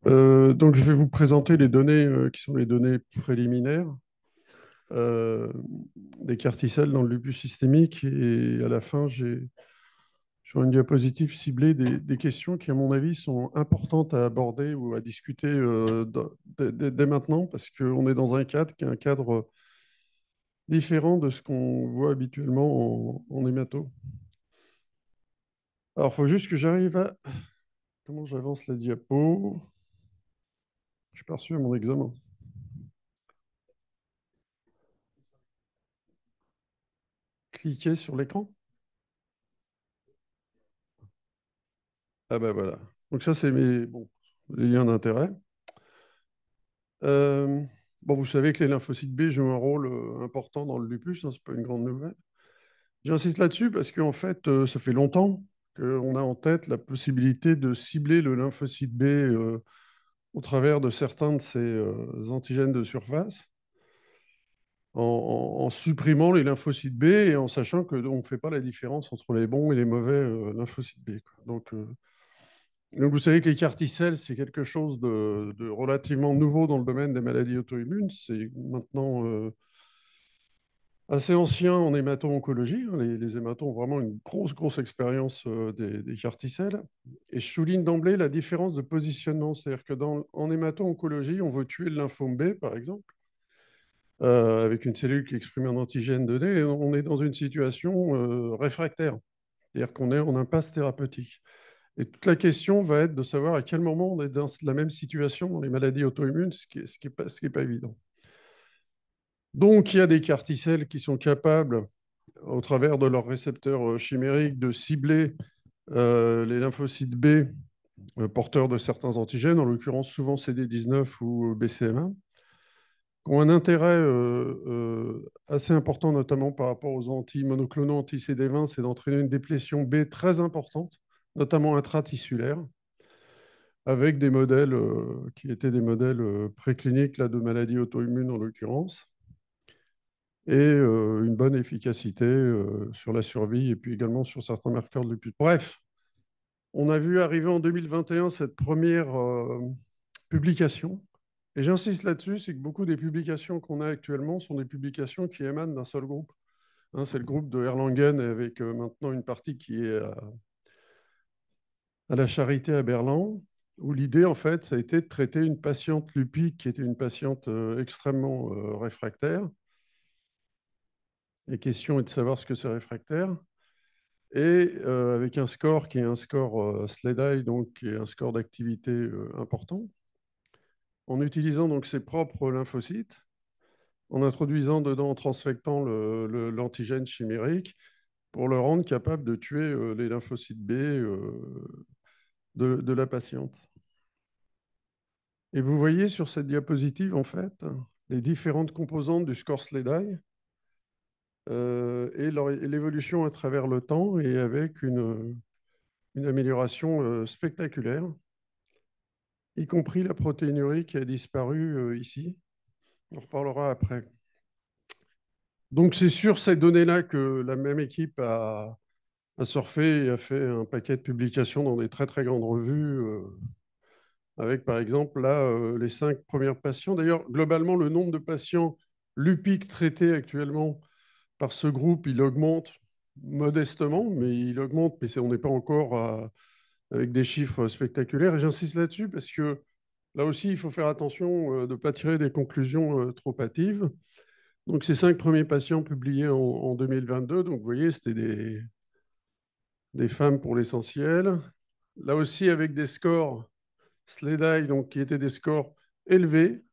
Donc, je vais vous présenter les données qui sont les données préliminaires euh, des carticelles dans le lupus systémique. Et à la fin, j'ai sur une diapositive ciblée des questions qui, à mon avis, sont importantes à aborder ou à discuter dès maintenant, parce qu'on est dans un cadre qui est un cadre différent de ce qu'on voit habituellement en hémato. Alors, il faut juste que j'arrive à... Comment j'avance la diapo? Je suis pas reçu à mon examen. Cliquez sur l'écran. Ah ben voilà. Donc ça, c'est les liens d'intérêt. Euh, bon, vous savez que les lymphocytes B jouent un rôle important dans le lupus, hein, c'est pas une grande nouvelle. J'insiste là-dessus parce qu'en fait, ça fait longtemps qu'on a en tête la possibilité de cibler le lymphocyte B au travers de certains de ces antigènes de surface, en supprimant les lymphocytes B et en sachant qu'on ne fait pas la différence entre les bons et les mauvais lymphocytes B, quoi. Donc, vous savez que les carticelles, c'est quelque chose de relativement nouveau dans le domaine des maladies auto-immunes. C'est maintenant assez ancien en hémato-oncologie, hein. Les hématos ont vraiment une grosse, grosse expérience des carticelles. Et je souligne d'emblée la différence de positionnement. C'est-à-dire que en hémato-oncologie, on veut tuer le lymphome B, par exemple, avec une cellule qui exprime un antigène donné, et on est dans une situation réfractaire. C'est-à-dire qu'on est en impasse thérapeutique. Et toute la question va être de savoir à quel moment on est dans la même situation dans les maladies auto-immunes, ce qui est pas évident. Donc, il y a des carticelles qui sont capables, au travers de leurs récepteurs chimériques, de cibler les lymphocytes B porteurs de certains antigènes, en l'occurrence souvent CD19 ou BCM1, qui ont un intérêt assez important, notamment par rapport aux anti-monoclonaux anti-CD20, c'est d'entraîner une déplétion B très importante, notamment intratissulaire, avec des modèles qui étaient des modèles précliniques là, de maladies auto-immunes en l'occurrence, et une bonne efficacité sur la survie et puis également sur certains marqueurs de lupus. Bref, on a vu arriver en 2021 cette première publication, et j'insiste là-dessus, c'est que beaucoup des publications qu'on a actuellement sont des publications qui émanent d'un seul groupe. Hein, c'est le groupe de Erlangen avec maintenant une partie qui est à la Charité à Berlin, où l'idée, en fait, ça a été de traiter une patiente lupique qui était une patiente extrêmement réfractaire. Et question est de savoir ce que c'est réfractaire. Et avec un score qui est un score SLEDAI, donc qui est un score d'activité important, en utilisant donc ses propres lymphocytes, en introduisant dedans, en transfectant l'antigène chimérique, pour le rendre capable de tuer les lymphocytes B de la patiente. Et vous voyez sur cette diapositive, en fait, les différentes composantes du score SLEDAI et l'évolution à travers le temps et avec une amélioration spectaculaire, y compris la protéinurie qui a disparu ici. On reparlera après. Donc, c'est sur ces données-là que la même équipe a surfé et a fait un paquet de publications dans des très, très grandes revues, avec, par exemple, là, les 5 premières patients. D'ailleurs, globalement, le nombre de patients lupiques traités actuellement par ce groupe, il augmente modestement, mais il augmente, mais on n'est pas encore avec des chiffres spectaculaires. Et j'insiste là-dessus parce que là aussi, il faut faire attention de ne pas tirer des conclusions trop hâtives. Donc, ces 5 premiers patients publiés en 2022, donc vous voyez, c'était des femmes pour l'essentiel. Là aussi, avec des scores SLEDAI, donc qui étaient des scores élevés,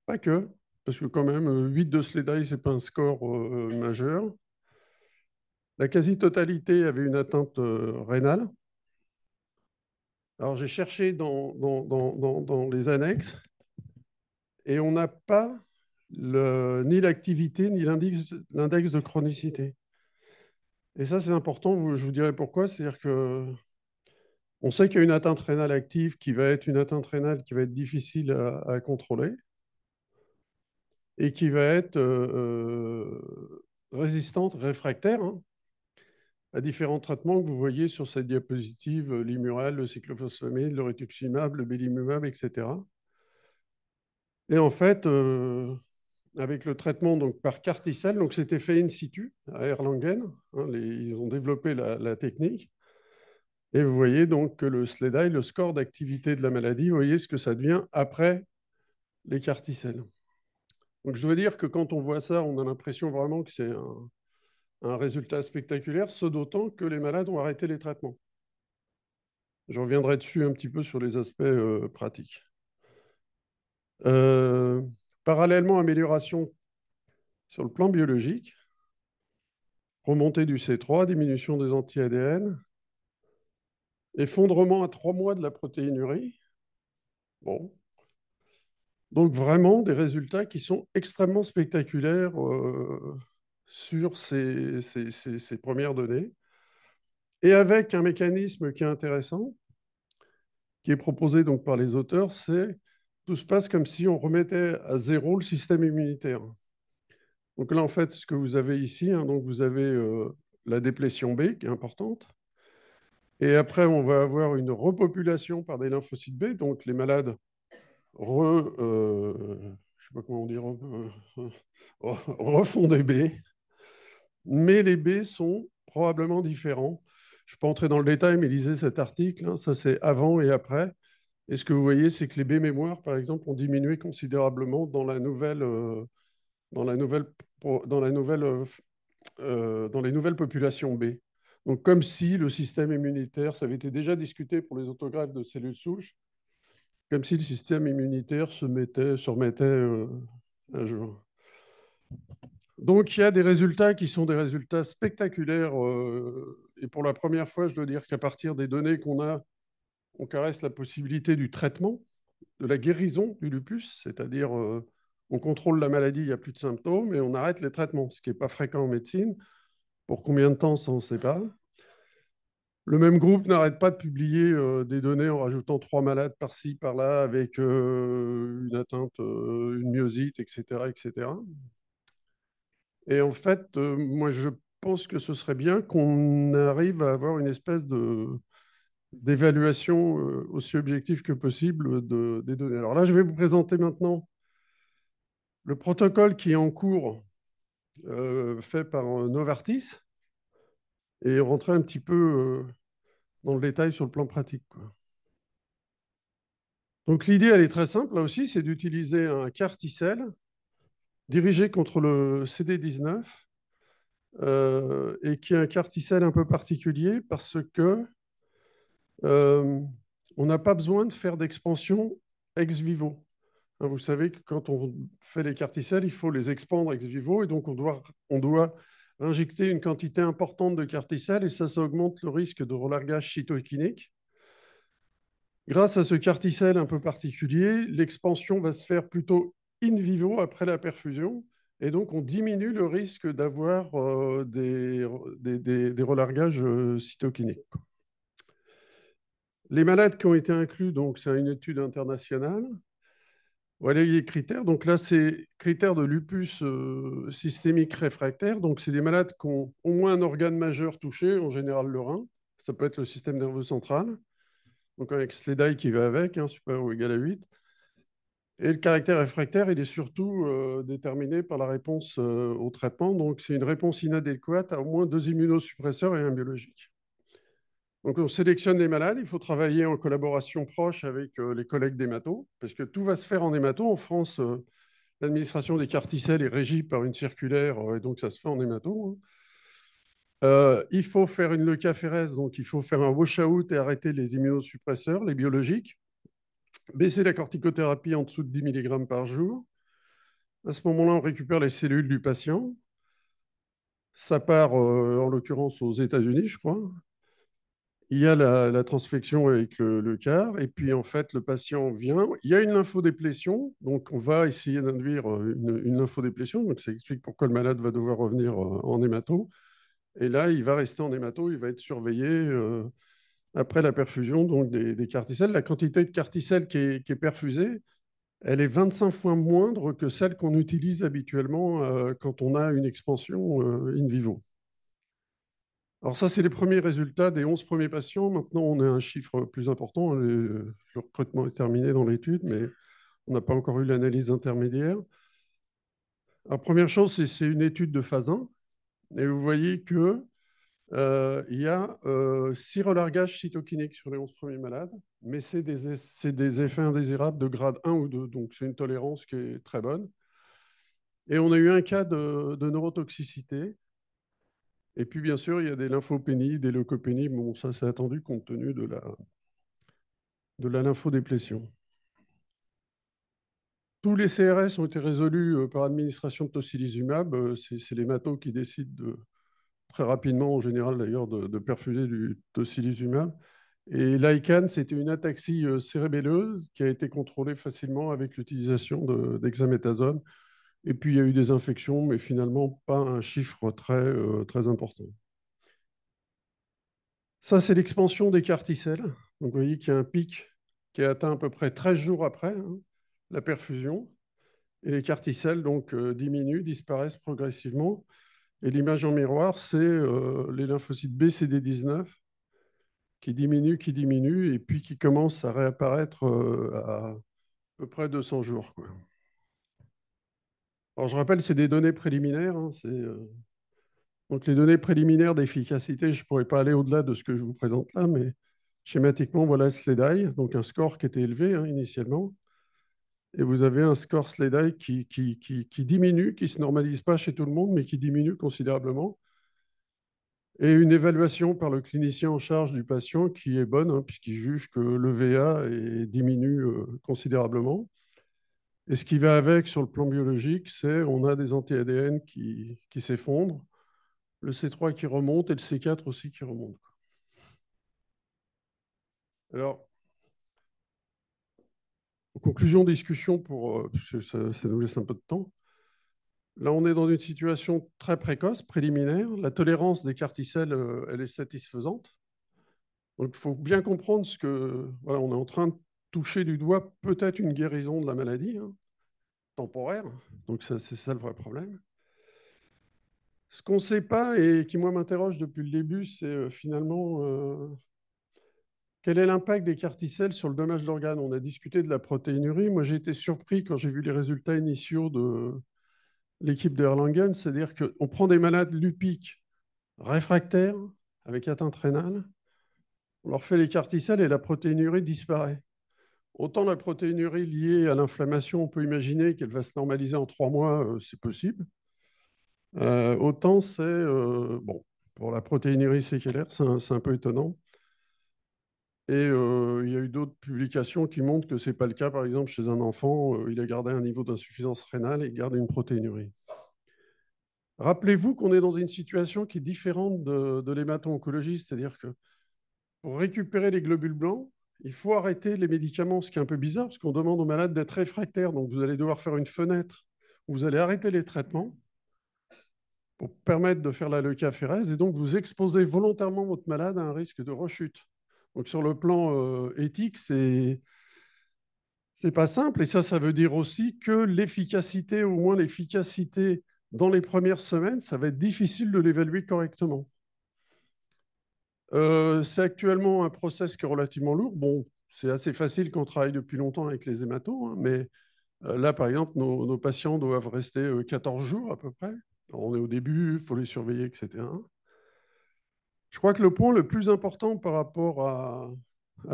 pas que, parce que quand même, 8 de SLEDAI, ce n'est pas un score majeur. La quasi-totalité avait une atteinte rénale. Alors, j'ai cherché dans les annexes et on n'a pas ni l'activité ni l'index de chronicité. Et ça, c'est important, je vous dirai pourquoi. C'est-à-dire que on sait qu'il y a une atteinte rénale active qui va être une atteinte rénale qui va être difficile à contrôler et qui va être résistante, réfractaire, hein, à différents traitements que vous voyez sur cette diapositive, l'Imural, le cyclophosphamide, le rituximab, le belimumab, etc. Et en fait, avec le traitement donc, par carticelle, donc c'était fait in situ à Erlangen, hein, ils ont développé la technique. Et vous voyez donc que le SLEDAI, le score d'activité de la maladie, vous voyez ce que ça devient après les carticelles. Donc je veux dire que quand on voit ça, on a l'impression vraiment que c'est un résultat spectaculaire, ce d'autant que les malades ont arrêté les traitements. Je reviendrai dessus un petit peu sur les aspects pratiques. Euh, Parallèlement, amélioration sur le plan biologique, remontée du C3, diminution des anti-ADN, effondrement à 3 mois de la protéinurie. Bon. Donc vraiment des résultats qui sont extrêmement spectaculaires sur ces premières données. Et avec un mécanisme qui est intéressant, qui est proposé donc par les auteurs, c'est tout se passe comme si on remettait à zéro le système immunitaire. Donc là, en fait, ce que vous avez ici, hein, donc vous avez la déplétion B qui est importante. Et après, on va avoir une repopulation par des lymphocytes B, donc les malades je sais pas comment on dit, refont des B, mais les B sont probablement différents. Je ne vais pas entrer dans le détail, mais lisez cet article, hein, ça c'est avant et après. Et ce que vous voyez, c'est que les B mémoires, par exemple, ont diminué considérablement dans la nouvelle, dans la nouvelle, dans les nouvelles populations B. Donc, comme si le système immunitaire, ça avait été déjà discuté pour les autographes de cellules souches, comme si le système immunitaire se remettait un jour. Donc, il y a des résultats qui sont des résultats spectaculaires. Et pour la première fois, je dois dire qu'à partir des données qu'on a, on caresse la possibilité du traitement, de la guérison du lupus, c'est-à-dire on contrôle la maladie, il n'y a plus de symptômes, et on arrête les traitements, ce qui n'est pas fréquent en médecine. Pour combien de temps, ça, on ne sait pas. Le même groupe n'arrête pas de publier des données en rajoutant 3 malades par-ci, par-là, avec une atteinte, une myosite, etc., etc. Et en fait, moi, je pense que ce serait bien qu'on arrive à avoir une espèce d'évaluation aussi objective que possible des données. Alors là, je vais vous présenter maintenant le protocole qui est en cours, fait par Novartis, et rentrer un petit peu dans le détail sur le plan pratique, quoi. Donc l'idée, elle est très simple, là aussi, c'est d'utiliser un carticelle dirigé contre le CD19 et qui est un carticelle un peu particulier parce que euh, on n'a pas besoin de faire d'expansion ex vivo. Hein, vous savez que quand on fait les carticelles, il faut les expandre ex vivo et donc on doit injecter une quantité importante de carticelles et ça augmente le risque de relargage cytokinique. Grâce à ce carticelle un peu particulier, l'expansion va se faire plutôt in vivo après la perfusion et donc on diminue le risque d'avoir des relargages cytokiniques. Les malades qui ont été inclus, donc c'est une étude internationale. Voilà les critères. Donc là, c'est critères de lupus systémique réfractaire. Donc c'est des malades qui ont au moins un organe majeur touché, en général le rein. Ça peut être le système nerveux central. Donc avec SLEDAI qui va avec, hein, supérieur ou égal à 8. Et le caractère réfractaire, il est surtout déterminé par la réponse au traitement. Donc c'est une réponse inadéquate à au moins 2 immunosuppresseurs et un biologique. Donc, on sélectionne les malades. Il faut travailler en collaboration proche avec les collègues d'hémato, parce que tout va se faire en hémato. En France, l'administration des carticelles est régie par une circulaire, et donc ça se fait en hémato, hein. Il faut faire une lecaphérèse, donc il faut faire un wash-out et arrêter les immunosuppresseurs, les biologiques, baisser la corticothérapie en dessous de 10 mg par jour. À ce moment-là, on récupère les cellules du patient. Ça part, en l'occurrence, aux États-Unis, je crois. Il y a la transfection avec le CAR, et puis en fait, le patient vient. Il y a une lymphodéplétion, donc on va essayer d'induire une lymphodéplétion. Donc ça explique pourquoi le malade va devoir revenir en hémato. Et là, il va rester en hémato, il va être surveillé après la perfusion donc des carticelles. La quantité de carticelles qui est perfusée, elle est 25 fois moindre que celle qu'on utilise habituellement quand on a une expansion in vivo. Alors ça, c'est les premiers résultats des 11 premiers patients. Maintenant, on a un chiffre plus important. Le recrutement est terminé dans l'étude, mais on n'a pas encore eu l'analyse intermédiaire. La première chose, c'est une étude de phase 1. Et vous voyez que il y a 6 relargages cytokiniques sur les 11 premiers malades, mais c'est des effets indésirables de grade 1 ou 2. Donc, c'est une tolérance qui est très bonne. Et on a eu un cas de neurotoxicité. Et puis, bien sûr, il y a des lymphopénies, des leucopénies. Bon, ça, c'est attendu compte tenu de la lymphodéplétion. Tous les CRS ont été résolus par administration de tocilizumab. C'est les matos qui décident très rapidement, en général d'ailleurs, de perfuser du tocilizumab. Et l'ICANN, c'était une ataxie cérébelleuse qui a été contrôlée facilement avec l'utilisation d'hexaméthasone. Et puis, il y a eu des infections, mais finalement, pas un chiffre très important. Ça, c'est l'expansion des carticelles. Donc, vous voyez qu'il y a un pic qui est atteint à peu près 13 jours après la perfusion. Et les carticelles donc, diminuent, disparaissent progressivement. Et l'image en miroir, c'est les lymphocytes BCD19 qui diminuent, et puis qui commencent à réapparaître à peu près 200 jours, quoi. Alors, je rappelle, c'est des données préliminaires. Donc, les données préliminaires d'efficacité, je ne pourrais pas aller au-delà de ce que je vous présente là, mais schématiquement, voilà le SLEDAI, donc un score qui était élevé initialement. Et vous avez un score SLEDAI qui diminue, qui ne se normalise pas chez tout le monde, mais qui diminue considérablement. Et une évaluation par le clinicien en charge du patient qui est bonne, puisqu'il juge que le VA diminue considérablement. Et ce qui va avec sur le plan biologique, c'est on a des anti-ADN qui s'effondrent, le C3 qui remonte et le C4 aussi qui remonte. Alors, en conclusion, discussion parce que ça nous laisse un peu de temps. Là, on est dans une situation très précoce, préliminaire. La tolérance des carticelles, elle est satisfaisante. Donc, il faut bien comprendre voilà, on est en train de toucher du doigt peut-être une guérison de la maladie, temporaire. Donc, c'est ça le vrai problème. Ce qu'on ne sait pas et qui, moi, m'interroge depuis le début, c'est finalement quel est l'impact des carticelles sur le dommage d'organes. On a discuté de la protéinurie. Moi, j'ai été surpris quand j'ai vu les résultats initiaux de l'équipe de Erlangen, c'est-à-dire qu'on prend des malades lupiques réfractaires avec atteinte rénale, on leur fait les carticelles et la protéinurie disparaît. Autant la protéinurie liée à l'inflammation, on peut imaginer qu'elle va se normaliser en 3 mois, c'est possible. Autant c'est, bon, pour la protéinurie séquelaire, c'est un peu étonnant. Et il y a eu d'autres publications qui montrent que ce n'est pas le cas. Par exemple, chez un enfant, il a gardé un niveau d'insuffisance rénale et garde une protéinurie. Rappelez-vous qu'on est dans une situation qui est différente de l'hémato-oncologie, c'est-à-dire que pour récupérer les globules blancs, il faut arrêter les médicaments, ce qui est un peu bizarre, parce qu'on demande aux malades d'être réfractaires. Donc, vous allez devoir faire une fenêtre où vous allez arrêter les traitements pour permettre de faire la leucaphérèse, et donc vous exposez volontairement votre malade à un risque de rechute. Donc, sur le plan éthique, c'est pas simple. Et ça veut dire aussi que l'efficacité, au moins l'efficacité dans les premières semaines, ça va être difficile de l'évaluer correctement. C'est actuellement un process qui est relativement lourd. Bon, c'est assez facile quand on travaille depuis longtemps avec les hématos, mais là, par exemple, nos patients doivent rester 14 jours à peu près. Alors, on est au début, il faut les surveiller, etc. Je crois que le point le plus important par rapport à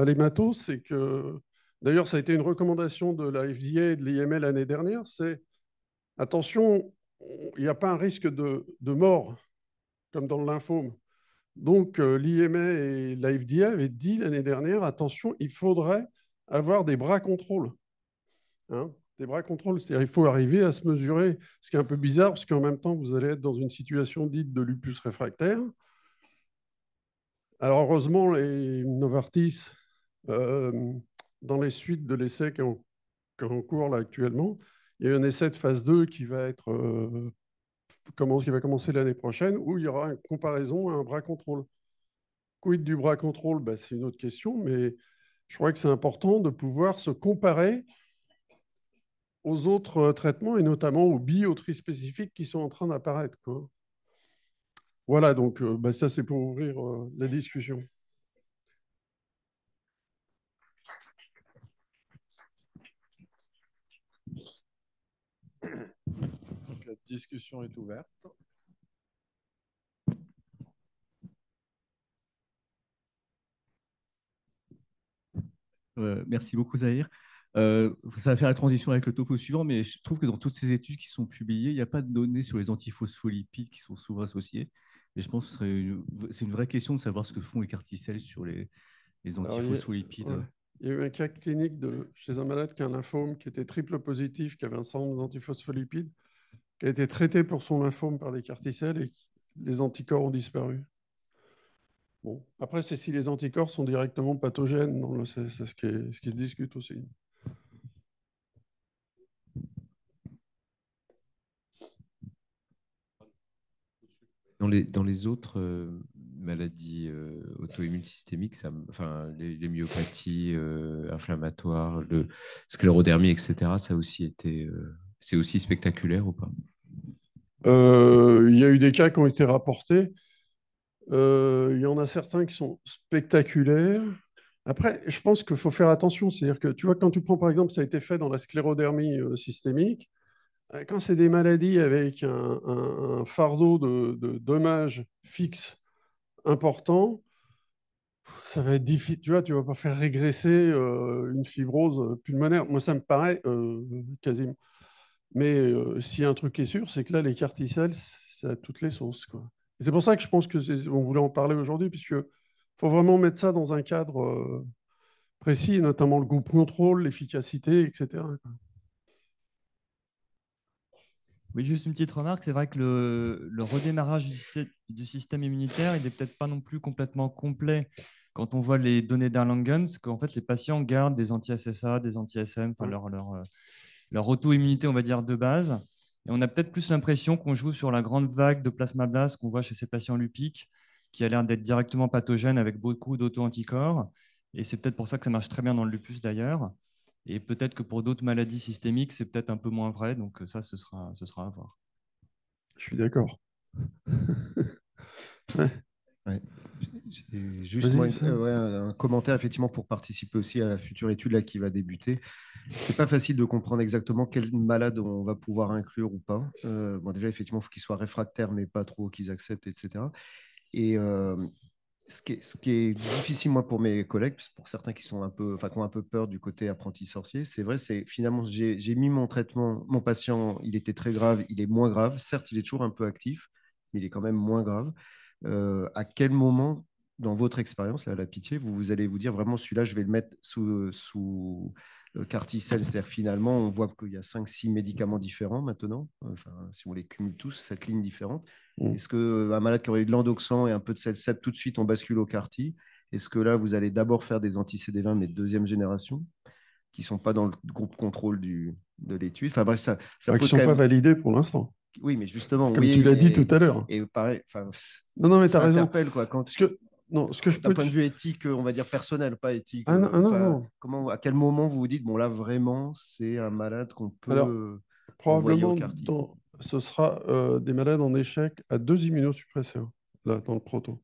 l'hémato, c'est que, d'ailleurs, ça a été une recommandation de la FDA et de l'IML l'année dernière, c'est attention, il n'y a pas un risque de mort comme dans le lymphome. Donc, l'IMA et la FDA avaient dit l'année dernière, attention, il faudrait avoir des bras contrôle. Des bras contrôle, c'est-à-dire il faut arriver à se mesurer, ce qui est un peu bizarre, parce qu'en même temps, vous allez être dans une situation dite de lupus réfractaire. Alors, heureusement, les Novartis, dans les suites de l'essai qui est en cours là, actuellement, il y a un essai de phase 2 qui va commencer l'année prochaine, où il y aura une comparaison à un bras contrôle. Quid du bras contrôle, c'est une autre question, mais je crois que c'est important de pouvoir se comparer aux autres traitements et notamment aux billes trispécifiques qui sont en train d'apparaître, quoi. Voilà, donc bah, ça c'est pour ouvrir la discussion. Donc, la discussion est ouverte. Merci beaucoup, Zahir. Ça va faire la transition avec le topo suivant, mais je trouve que dans toutes ces études qui sont publiées, il n'y a pas de données sur les antiphospholipides qui sont souvent associés. Et je pense que c'est une vraie question de savoir ce que font les carticelles sur les Alors, antiphospholipides. ouais. Il y a eu un cas clinique chez un malade qui a un lymphome qui était triple positif, qui avait un centre d'antiphospholipides, qui a été traité pour son lymphome par des carticelles et les anticorps ont disparu. Bon. Après, c'est si les anticorps sont directement pathogènes. C'est ce qui se discute aussi. Dans les autres maladies auto-immunes systémiques, enfin, les myopathies inflammatoires, le sclérodermie, etc., c'est aussi spectaculaire ou pas? Il y a eu des cas qui ont été rapportés. Il y en a certains qui sont spectaculaires. Après, je pense qu'il faut faire attention. C'est-à-dire que, tu vois, quand tu prends, par exemple, ça a été fait dans la sclérodermie systémique, quand c'est des maladies avec un fardeau de dommages fixes importants, ça va être difficile. Tu vois, tu vas pas faire régresser une fibrose pulmonaire. Moi, ça me paraît quasiment. Mais s'il y a un truc qui est sûr, c'est que là, les carticelles, ça a toutes les sauces, quoi. Et c'est pour ça que je pense que on voulait en parler aujourd'hui, puisque faut vraiment mettre ça dans un cadre précis, notamment le groupe contrôle, l'efficacité, etc., quoi. Oui, juste une petite remarque. C'est vrai que le redémarrage du système immunitaire, il n'est peut-être pas non plus complètement complet quand on voit les données d'Erlangen, parce qu'en fait, les patients gardent des anti-SSA, des anti-SM, enfin Ouais. leur auto-immunité, on va dire, de base. Et on a peut-être plus l'impression qu'on joue sur la grande vague de plasmablast qu'on voit chez ces patients lupiques, qui a l'air d'être directement pathogène avec beaucoup d'auto-anticorps. Et c'est peut-être pour ça que ça marche très bien dans le lupus d'ailleurs. Et peut-être que pour d'autres maladies systémiques, c'est peut-être un peu moins vrai. Donc ça, ce sera à voir. Je suis d'accord. Ouais. Ouais. J'ai juste moi, Vas-y, ça. ouais, un commentaire effectivement pour participer aussi à la future étude là, qui va débuter. C'est pas facile de comprendre exactement quel malade on va pouvoir inclure ou pas. Bon, déjà, effectivement, il faut qu'ils soient réfractaires, mais pas trop qu'ils acceptent, etc. Et ce qui est difficile, moi, pour mes collègues, pour certains qui sont un peu, enfin, qui ont un peu peur du côté apprenti sorcier, c'est vrai, c'est finalement, j'ai mis mon traitement, mon patient, il était très grave, il est moins grave. Certes, il est toujours un peu actif, mais il est quand même moins grave. À quel moment, dans votre expérience, là, la pitié, vous allez vous dire vraiment, celui-là, je vais le mettre sous Carticel, c'est-à-dire finalement, on voit qu'il y a 5 6 médicaments différents maintenant. Enfin, si on les cumule tous, 7 lignes différentes. Mm. Est-ce qu'un malade qui aurait eu de l'endoxan et un peu de CEL7, tout de suite, on bascule au CAR-T? Est-ce que là, vous allez d'abord faire des anti-CD20, mais de deuxième génération, qui ne sont pas dans le groupe contrôle de l'étude? Enfin bref, ça Enfin, qui ne pose sont quand pas même. validés pour l'instant, Oui, mais justement, comme tu oui, l'as dit tout mais. à l'heure. Et pareil, enfin, Non, non, mais tu as ça raison. interpelle, quoi. Ce que, non, ce que je D'un peux point te... de vue éthique, on va dire personnel, pas éthique. Ah non, ah non, Enfin, non. à quel moment vous vous dites, bon là vraiment, c'est un malade qu'on Alors, peut envoyer au probablement, quartier. ce sera des malades en échec à 2 immunosuppresseurs, là, dans le proto.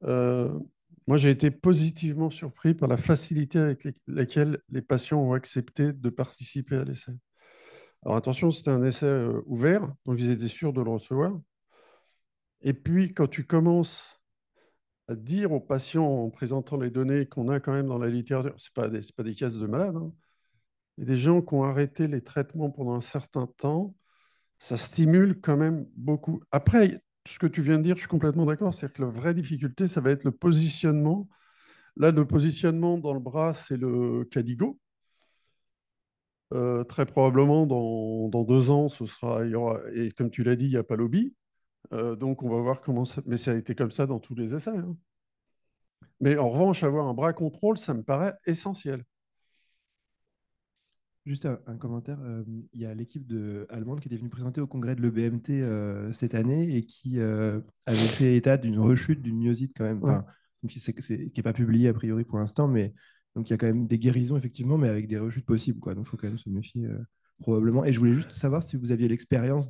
Euh, Moi, j'ai été positivement surpris par la facilité avec laquelle les patients ont accepté de participer à l'essai. Alors attention, c'était un essai ouvert, donc ils étaient sûrs de le recevoir. Et puis, quand tu commences à dire aux patients en présentant les données qu'on a quand même dans la littérature, c'est pas des cases de malades, hein. Il y a des gens qui ont arrêté les traitements pendant un certain temps, ça stimule quand même beaucoup. Après, ce que tu viens de dire, je suis complètement d'accord, c'est que la vraie difficulté, ça va être le positionnement. Là, le positionnement dans le bras, c'est le Cadigo. Très probablement, dans 2 ans, il y aura, et comme tu l'as dit, il n'y a pas lobby. Donc, on va voir comment ça. Mais ça a été comme ça dans tous les essais, hein. Mais en revanche, avoir un bras contrôle, ça me paraît essentiel. Juste un commentaire. Il y a l'équipe allemande qui était venue présenter au congrès de l'EBMT cette année et qui avait fait état d'une rechute d'une myosite quand même. Ouais. Enfin, donc qui n'est pas publié a priori pour l'instant, mais donc il y a quand même des guérisons effectivement, mais avec des rechutes possibles, quoi. Donc il faut quand même se méfier probablement. Et je voulais juste savoir si vous aviez l'expérience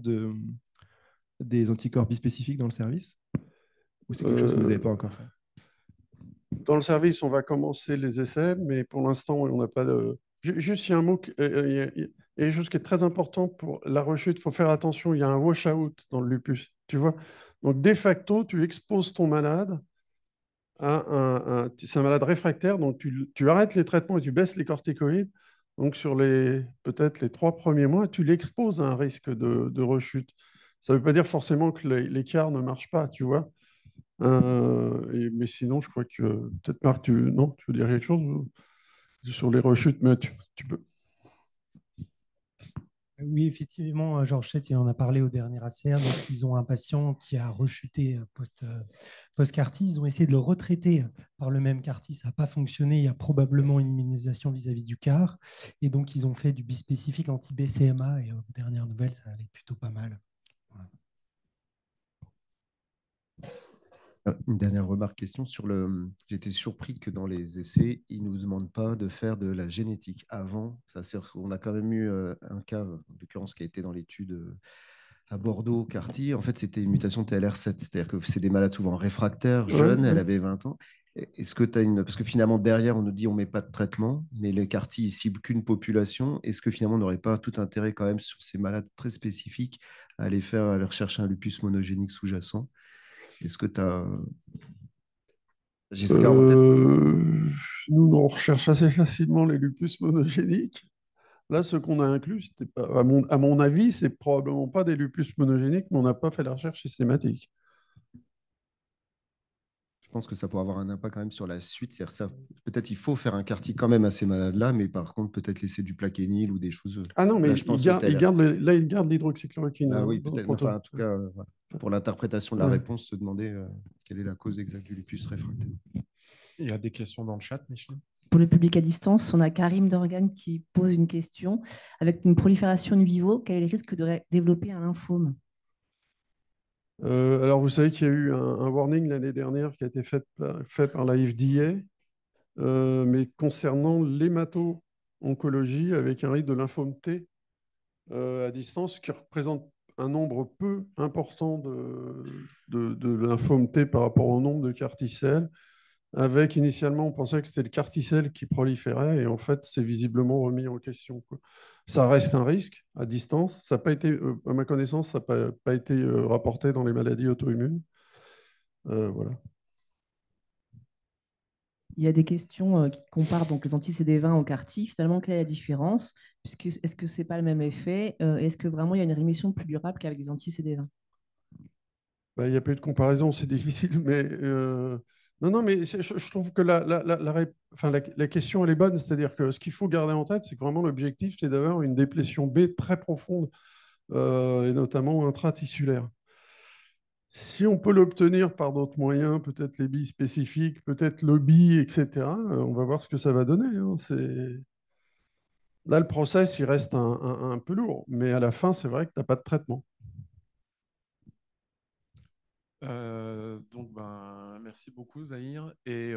des anticorps bispécifiques dans le service. Ou c'est quelque chose que vous n'avez pas encore fait? Dans le service, on va commencer les essais, mais pour l'instant, on n'a pas de. Juste, il y a un mot, il y a une chose qui est très importante pour la rechute. Il faut faire attention. Il y a un wash-out dans le lupus. Tu vois? Donc, de facto, tu exposes ton malade à c'est un malade réfractaire, donc tu arrêtes les traitements et tu baisses les corticoïdes. Donc, sur peut-être les 3 premiers mois, tu l'exposes à un risque de rechute. Ça ne veut pas dire forcément que l'écart ne marche pas, tu vois. Mais sinon, je crois que peut-être Marc, non, tu veux dire quelque chose sur les rechutes, mais tu peux. Oui, effectivement, Georges Chett, il en a parlé au dernier ACR. Donc, ils ont un patient qui a rechuté post-CAR-T. Ils ont essayé de le retraiter par le même CAR-T. Ça n'a pas fonctionné. Il y a probablement une immunisation vis-à-vis du CAR. Et donc, ils ont fait du bispécifique anti-BCMA. Et aux dernières nouvelles, ça allait plutôt pas mal. Voilà. Une dernière remarque, question sur le. J'étais surpris que dans les essais, ils ne nous demandent pas de faire de la génétique avant. On a quand même eu un cas, en l'occurrence, qui a été dans l'étude à Bordeaux, Carty. En fait, c'était une mutation TLR7, c'est-à-dire que c'est des malades souvent réfractaires, jeunes. Elle avait 20 ans. Est-ce que tu as une. Parce que finalement, derrière, on nous dit on ne met pas de traitement, mais les Carty, ils ciblent qu'une population. Est-ce que finalement, on n'aurait pas tout intérêt quand même sur ces malades très spécifiques à aller rechercher un lupus monogénique sous-jacent? Est-ce que tu as. Jessica en tête? Nous, on recherche assez facilement les lupus monogéniques. Là, ce qu'on a inclus, c'était pas, à mon avis, c'est probablement pas des lupus monogéniques, mais on n'a pas fait la recherche systématique. Je pense que ça pourrait avoir un impact quand même sur la suite. C'est-à-dire ça, peut-être il faut faire un quartier quand même à ces malades-là, mais par contre, peut-être laisser du plaquenil ou des choses. Ah non, mais Là, je pense il garde l'hydroxychloroquine. Ah hein, oui, dans le peut-être. protocole. Enfin, en tout cas, voilà. Pour l'interprétation de la Ouais. réponse, se demander quelle est la cause exacte du lupus réfractaire. Il y a des questions dans le chat, Michel? Pour le public à distance, on a Karim Dorgan qui pose une question. Avec une prolifération in vivo, quel est le risque de développer un lymphome? Alors, vous savez qu'il y a eu un warning l'année dernière qui a été fait par la FDA, mais concernant l'hémato-oncologie avec un risque de lymphome T à distance, qui représente un nombre peu important de lymphomes T par rapport au nombre de CAR-T-cells. Avec initialement, on pensait que c'était le CAR-T-cell qui proliférait, et en fait, c'est visiblement remis en question, quoi. Ça reste un risque à distance. Ça n'a pas été, à ma connaissance, ça n'a pas été rapporté dans les maladies auto-immunes. Voilà. Il y a des questions qui comparent donc les anti-CD20 au CAR-T. Finalement, quelle est la différence? Est-ce que ce n'est pas le même effet? Est-ce que vraiment il y a une rémission plus durable qu'avec les anti-CD20? Il n'y a pas eu de comparaison, c'est difficile, mais non, mais je trouve que la question, elle est bonne. C'est-à-dire que ce qu'il faut garder en tête, c'est que vraiment l'objectif, c'est d'avoir une déplétion B très profonde, et notamment intratissulaire. Si on peut l'obtenir par d'autres moyens, peut-être les billes spécifiques, peut-être le bi, etc., on va voir ce que ça va donner, hein. Là, le process, il reste un peu lourd, mais à la fin, c'est vrai que tu n'as pas de traitement. Donc, merci beaucoup, Zahir. Et